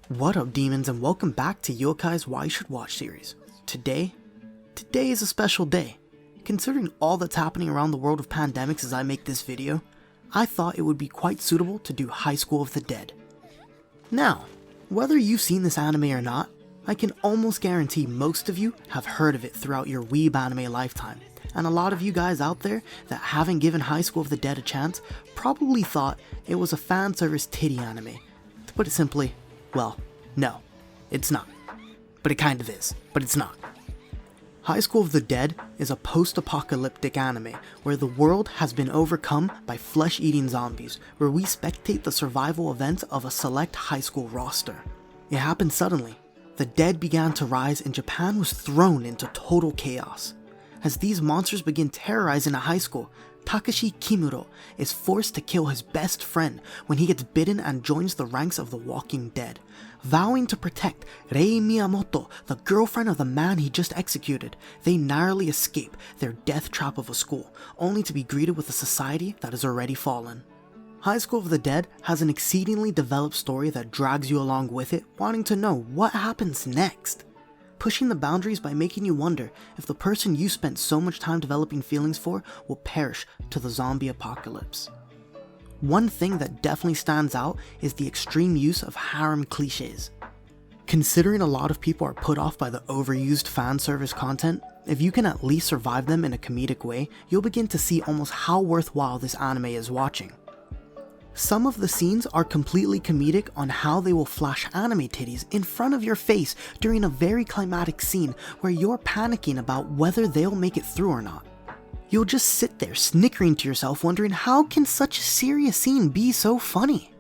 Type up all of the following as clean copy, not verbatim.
What up, demons, and welcome back to Yokai's Why You Should Watch series. Today is a special day. Considering all that's happening around the world of pandemics as I make this video, I thought it would be quite suitable to do High School of the Dead. Now, whether you've seen this anime or not, I can almost guarantee most of you have heard of it throughout your weeb anime lifetime, and a lot of you guys out there that haven't given High School of the Dead a chance probably thought it was a fan service titty anime. To put it simply, well, no, it's not. But it kind of is, but it's not. High School of the Dead is a post-apocalyptic anime where the world has been overcome by flesh-eating zombies, where we spectate the survival events of a select high school roster. It happened suddenly. The dead began to rise and Japan was thrown into total chaos. As these monsters begin terrorizing a high school, Takashi Kimuro is forced to kill his best friend when he gets bitten and joins the ranks of the Walking Dead. Vowing to protect Rei Miyamoto, the girlfriend of the man he just executed, they narrowly escape their death trap of a school, only to be greeted with a society that has already fallen. High School of the Dead has an exceedingly developed story that drags you along with it, wanting to know what happens next. Pushing the boundaries by making you wonder if the person you spent so much time developing feelings for will perish to the zombie apocalypse. One thing that definitely stands out is the extreme use of harem cliches. Considering a lot of people are put off by the overused fan service content, if you can at least survive them in a comedic way, you'll begin to see almost how worthwhile this anime is watching. Some of the scenes are completely comedic on how they will flash anime titties in front of your face during a very climatic scene where you're panicking about whether they'll make it through or not. You'll just sit there snickering to yourself wondering how can such a serious scene be so funny?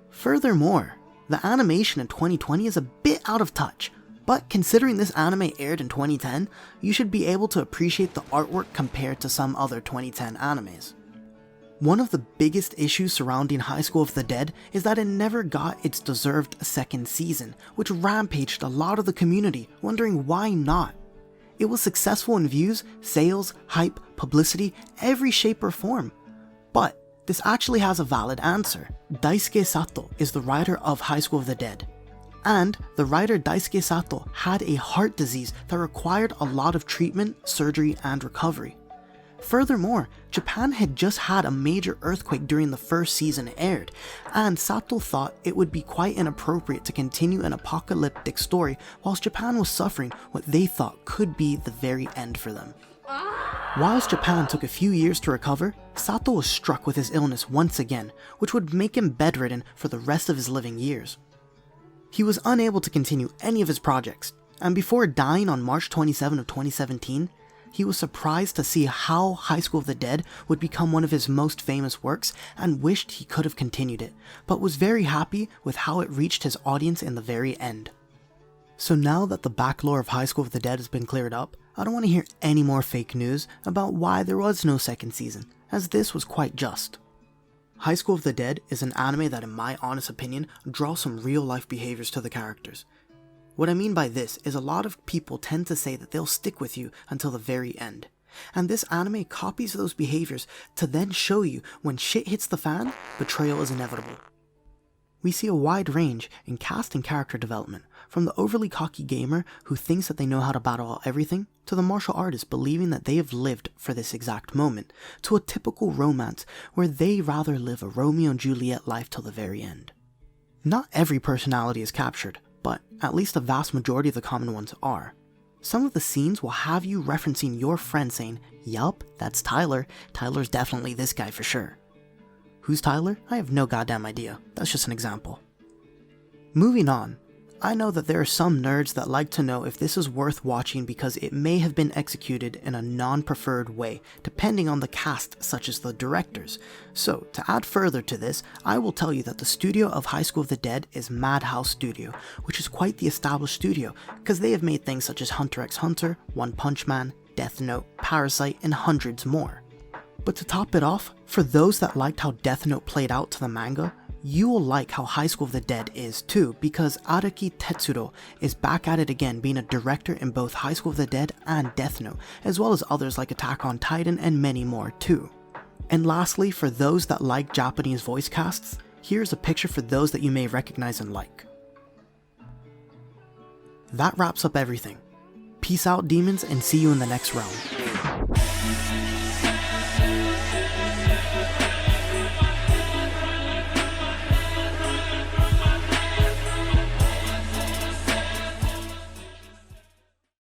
Furthermore, the animation in 2020 is a bit out of touch, but considering this anime aired in 2010, you should be able to appreciate the artwork compared to some other 2010 animes. One of the biggest issues surrounding High School of the Dead is that it never got its deserved second season, which rampaged a lot of the community, wondering why not. It was successful in views, sales, hype, publicity, every shape or form. But this actually has a valid answer. Daisuke Sato is the writer of High School of the Dead. And the writer Daisuke Sato had a heart disease that required a lot of treatment, surgery, and recovery. Furthermore, Japan had just had a major earthquake during the first season it aired, and Sato thought it would be quite inappropriate to continue an apocalyptic story whilst Japan was suffering what they thought could be the very end for them. Whilst Japan took a few years to recover, Sato was struck with his illness once again, which would make him bedridden for the rest of his living years. He was unable to continue any of his projects, and before dying on March 27 of 2017, he was surprised to see how High School of the Dead would become one of his most famous works and wished he could have continued it, but was very happy with how it reached his audience in the very end. So now that the back lore of High School of the Dead has been cleared up, I don't want to hear any more fake news about why there was no second season, as this was quite just. High School of the Dead is an anime that in my honest opinion draws some real life behaviors to the characters. What I mean by this is a lot of people tend to say that they'll stick with you until the very end. And this anime copies those behaviors to then show you when shit hits the fan, betrayal is inevitable. We see a wide range in cast and character development, from the overly cocky gamer who thinks that they know how to battle everything, to the martial artist believing that they have lived for this exact moment, to a typical romance where they rather live a Romeo and Juliet life till the very end. Not every personality is captured, but at least a vast majority of the common ones are. Some of the scenes will have you referencing your friend saying, "Yup, that's Tyler. Tyler's definitely this guy for sure." Who's Tyler? I have no goddamn idea. That's just an example. Moving on, I know that there are some nerds that like to know if this is worth watching because it may have been executed in a non-preferred way, depending on the cast such as the directors. So, to add further to this, I will tell you that the studio of High School of the Dead is Madhouse Studio, which is quite the established studio, because they have made things such as Hunter x Hunter, One Punch Man, Death Note, Parasite, and hundreds more. But to top it off, for those that liked how Death Note played out to the manga, You will like how High School of the Dead is too, because Araki Tetsuro is back at it again, being a director in both High School of the Dead and Death Note, as well as others like Attack on Titan and many more too. And lastly, for those that like Japanese voice casts, here's a picture for those that you may recognize and like. That wraps up everything. Peace out, demons, and see you in the next round.